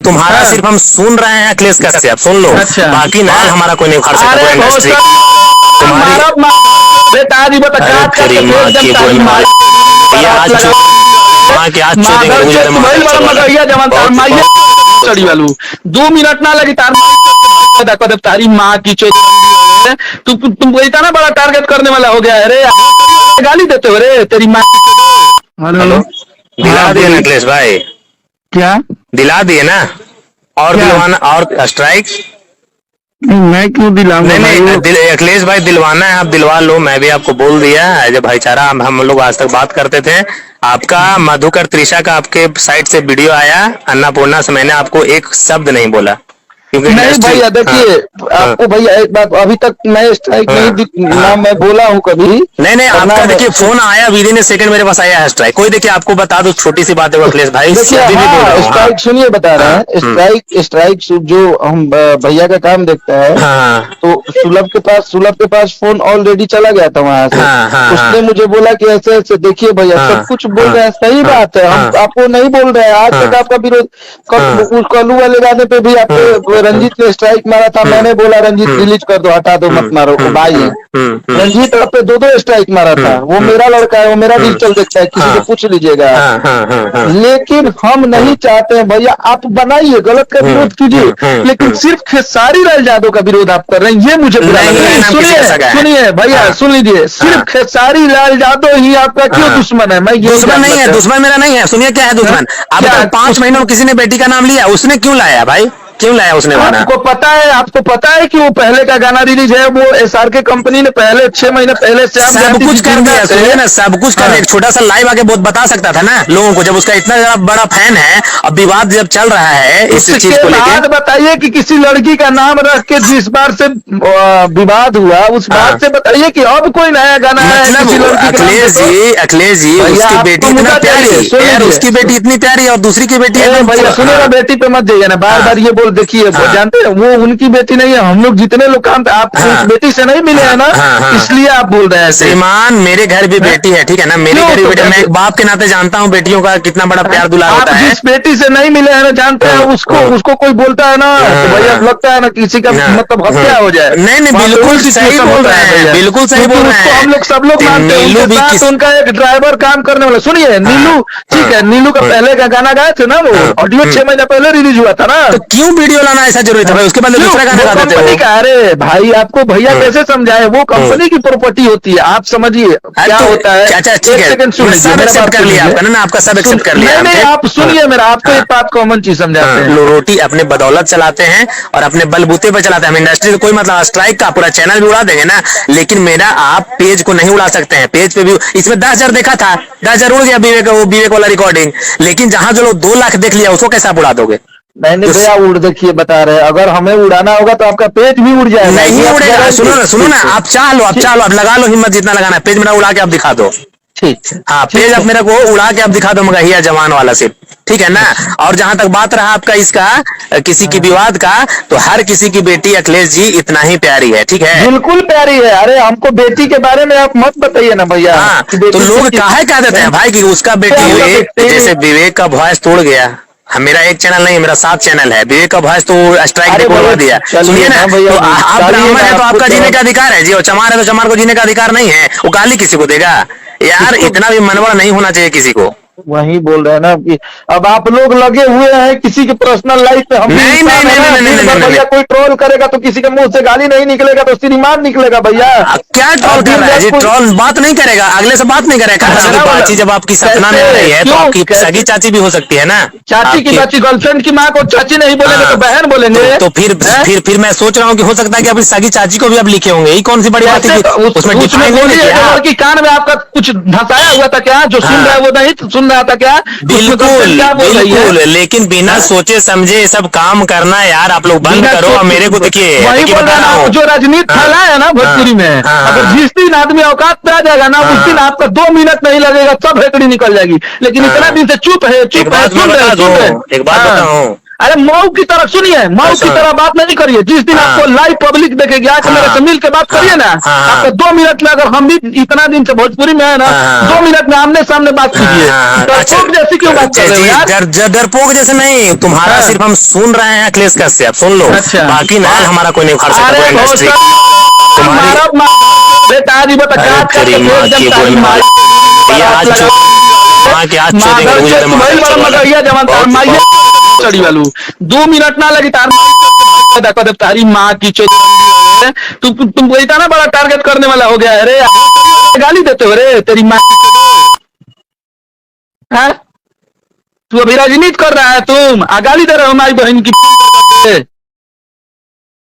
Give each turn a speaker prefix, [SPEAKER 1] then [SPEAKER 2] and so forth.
[SPEAKER 1] तुम्हारा सिर्फ हम सुन रहे हैं अखिलेश कश्यप, सुन लो।
[SPEAKER 2] अच्छा।
[SPEAKER 1] बाकी नाल हमारा कोई नहीं उखाड़ सकता, कोई इंडस्ट्री तुम्हारी तेरी माँ की बोली माँ के आज
[SPEAKER 2] चढ़ी वालू 2 मिनट ना लगी तार तारी माँ की तुम बोलता ना बड़ा टारगेट करने वाला हो गया। अरे गाली देते हो रे तेरी माँ।
[SPEAKER 1] हेलो, दिला दिए ना अखिलेश भाई?
[SPEAKER 2] क्या
[SPEAKER 1] दिला दिए ना? और दिलवाना और स्ट्राइक
[SPEAKER 2] मैं क्यों दिलाऊंगा?
[SPEAKER 1] नहीं अखिलेश भाई दिलवाना है, आप दिलवा लो। मैं भी आपको बोल दिया एज ए भाईचारा, हम लोग आज तक बात करते थे। आपका मधुकर त्रिशा का आपके साइड से वीडियो आया अन्नपूर्णा से, मैंने आपको एक शब्द नहीं बोला क्योंकि
[SPEAKER 2] नहीं भैया देखिए आपको भैया एक बात, अभी तक मैं स्ट्राइक नहीं ना मैं बोला हूँ कभी।
[SPEAKER 1] नहीं आपका देखिए फोन आया विद इन ए सेकंड मेरे पास आया है स्ट्राइक। कोई देखिए आपको बता दो छोटी सी बात है अखिलेश भाई,
[SPEAKER 2] स्ट्राइक सुनिए बता रहे हैं। स्ट्राइक जो हम भैया का काम देखता है तो सुलभ के पास फोन ऑलरेडी चला गया था वहां से। उसने मुझे बोला कि ऐसे ऐसे देखिए भैया सब कुछ बोल रहे हैं, सही बात है, हम आपको नहीं बोल रहे हैं। आज तक आपका विरोध कल्लू वाले गाने पे भी आपको रंजीत ने स्ट्राइक मारा था, मैंने बोला रंजीत डिलीट कर दो, हटा दो, मत मारो, भाई है। रंजीत पे 2 स्ट्राइक मारा था, वो मेरा लड़का है, वो मेरा डिजिटल देखता है, किसी को पूछ लीजिएगा। लेकिन हम नहीं चाहते हैं भैया, आप बनाइए, गलत का विरोध कीजिए, लेकिन सिर्फ खेसारी लाल यादव का विरोध आप कर रहे हैं, ये मुझे बुरा लग रहा है। सुनिए भैया सुन लीजिए, सिर्फ खेसारी लाल यादव ही आपका क्यों दुश्मन है? मैं
[SPEAKER 1] दुश्मन नहीं है, दुश्मन मेरा नहीं है। सुनिए क्या है दुश्मन, अब 5 महीनों में किसी ने बेटी का नाम लिया, उसने क्यों लाया भाई? क्यों लाया उसने?
[SPEAKER 2] आपको पता है कि वो पहले का गाना रिलीज है, वो SRK कंपनी ने पहले 6 महीने पहले से
[SPEAKER 1] सब कुछ कर दिया, सुनिए ना, सब कुछ कर दिया। एक छोटा सा लाइव आके बहुत बता सकता था ना लोगों को, जब उसका इतना ज्यादा बड़ा फैन है। अब विवाद जब चल रहा है इस चीज को लेकर,
[SPEAKER 2] बताइए कि किसी लड़की का नाम रख के जिस बार से विवाद हुआ उस बात से बताइए कि अब कोई नया गाना है।
[SPEAKER 1] अखिलेश जी उसकी बेटी इतना प्यारी है, उसकी बेटी इतनी प्यारी और दूसरी की बेटी है।
[SPEAKER 2] भैया सुनिएगा, बेटी पे मत जाइए ना, बार बार ये देखिए जानते हैं वो उनकी बेटी नहीं है, हम लोग जितने लोग काम आप उस बेटी से नहीं मिले हैं ना, इसलिए आप बोल रहे हैं।
[SPEAKER 1] श्रीमान मेरे घर भी बेटी है, ठीक है ना, मेरे घर भी बेटी, मैं एक बाप के नाते जानता हूँ बेटियों का कितना बड़ा प्यार दुलार होता है।
[SPEAKER 2] जिस बेटी से नहीं मिले हैं ना, जानते हैं उसको कोई बोलता है ना तो भैया लगता है ना किसी का मतलब हत्या हो जाए।
[SPEAKER 1] नहीं बिल्कुल सही बोल रहे हैं, बिल्कुल सही बोल रहे हैं।
[SPEAKER 2] हम लोग सब लोग मानते हैं, उनका एक ड्राइवर काम करने वाला। सुनिए नीलू, ठीक है, नीलू का पहले का गाना गाए थे ना, वो ऑडियो 6 महीने पहले रिलीज हुआ था ना,
[SPEAKER 1] तो क्यों वीडियो लाना ऐसा जरूरी था भाई? उसके बाद दूसरा गाना गा देते हो।
[SPEAKER 2] अरे भाई आपको भैया कैसे समझाए, वो कंपनी की प्रॉपर्टी होती है, आप समझिए क्या होता है।
[SPEAKER 1] अच्छा ठीक है, सब एक्सेप्ट कर लिया आपका ना, आपका सब एक्सेप्ट कर लिया।
[SPEAKER 2] नहीं आप सुनिए मेरा, आपको एक बात कॉमन चीज समझाते हैं।
[SPEAKER 1] रोटी अपने बदौलत चलाते हैं और अपने बलबूते पे चलाते हैं। हम इंडस्ट्री से कोई मतलब स्ट्राइक का पूरा चैनल भी उड़ा देंगे ना, लेकिन मेरा आप पेज को नहीं उड़ा सकते हैं। पेज पे भी इसमें 10,000 देखा था, 10,000 उड़ गया विवेक वाला रिकॉर्डिंग, लेकिन जहां जो लोग 2 लाख देख लिया उसको कैसे आप उड़ा दोगे?
[SPEAKER 2] नहीं भैया उड़ देखिए बता रहे हैं, अगर हमें उड़ाना होगा तो आपका पेज भी उड़ जाएगा।
[SPEAKER 1] नहीं उड़ेगा, सुनो ना, आप चाह लो, आप लगा लो हिम्मत जितना लगाना है, पेज मेरा उड़ा के आप दिखा दो।
[SPEAKER 2] ठीक
[SPEAKER 1] हाँ पेज आप मेरे को उड़ा के आप दिखा दो मगहिया जवान वाला सिर्फ, ठीक है ना। और जहां तक बात रहा आपका इसका किसी की विवाद का, तो हर किसी की बेटी अखिलेश जी इतना ही प्यारी है, ठीक है,
[SPEAKER 2] बिल्कुल प्यारी है। अरे हमको बेटी के बारे में आप मत बताइए ना भैया।
[SPEAKER 1] हाँ तो लोग काहे कह देते हैं भाई कि उसका बेटी, जैसे विवेक का वॉइस तोड़ गया। मेरा एक चैनल नहीं, मेरा 7 चैनल है, विवेक का वॉइस तो स्ट्राइक पे बोलवा दिया। सुनिए ना, तो आप ब्राह्मण है तो आपका जीने का अधिकार है जी, और चमार है तो चमार को जीने का अधिकार नहीं है। वो गाली किसी को देगा यार? इतना भी मनवड़ नहीं होना चाहिए किसी को।
[SPEAKER 2] वही बोल रहे हैं ना कि अब आप लोग लगे हुए हैं किसी की पर्सनल लाइफ में। हम
[SPEAKER 1] नहीं
[SPEAKER 2] भैया कोई ट्रोल करेगा तो किसी के मुंह से गाली नहीं निकलेगा तो श्रीमान निकलेगा भैया।
[SPEAKER 1] क्या ट्रोल कर रहा है जी? ट्रोल बात नहीं करेगा, अगले से बात नहीं करेगा। बातचीत जब आपकी सपना में रही है तो आपकी सगी चाची भी हो सकती है ना।
[SPEAKER 2] चाची की चाची, गर्लफ्रेंड की माँ को चाची नहीं बोलेंगे तो बहन बोलेंगे।
[SPEAKER 1] तो फिर मैं सोच रहा हूँ कि हो सकता है कि अपनी सगी चाची को भी आप लिखे होंगे। ये कौन सी बड़ी बात है? उसमें
[SPEAKER 2] की कान में आपका कुछ धंसाया हुआ था क्या? जो सुन रहा है वो नहीं सुन रहा था क्या?
[SPEAKER 1] बिल्कुल, लेकिन बिना सोचे समझे ये सब काम करना यार आप लोग बंद करो। और मेरे को देखिए
[SPEAKER 2] वही बोल रहा हूँ, जो राजनीति फैला है ना भोजपुरी में, अगर जिस दिन आदमी औकात पे आ जाएगा ना उस दिन आपका 2 मिनट नहीं लगेगा, सब हेकड़ी निकल जाएगी। लेकिन इतना दिन से चुप है,
[SPEAKER 1] एक बात बताऊं,
[SPEAKER 2] अरे मऊ की तरह सुनिए, मऊ की तरह बात नहीं करिए। जिस दिन आपको लाइव पब्लिक देखेगी आके मेरे से मिल के बात करिए ना, आपको 2 मिनट में, अगर हम भी इतना दिन से भोजपुरी में है ना, 2 मिनट में आमने सामने बात कीजिए। डरपोक जैसी क्यों बात कर रहे हो यार?
[SPEAKER 1] डरपोक जैसे नहीं, तुम्हारा सिर्फ हम सुन रहे हैं अखिलेश कश्यप, सुन लो।
[SPEAKER 2] अच्छा,
[SPEAKER 1] बाकी ना हमारा कोई नहीं उखाड़ सकता
[SPEAKER 2] अरे
[SPEAKER 1] इंडस्ट्री।
[SPEAKER 2] बेटा जी बता चढ़ी वालू 2 मिनट ना लगी तार तारी माँ की तुम बोलता ना बड़ा टारगेट करने वाला हो गया। अरे गाली देते हो रे तेरी माँ। तू अभी राजनीति कर रहा है, तुम गाली दे रहे हो हमारी बहन की।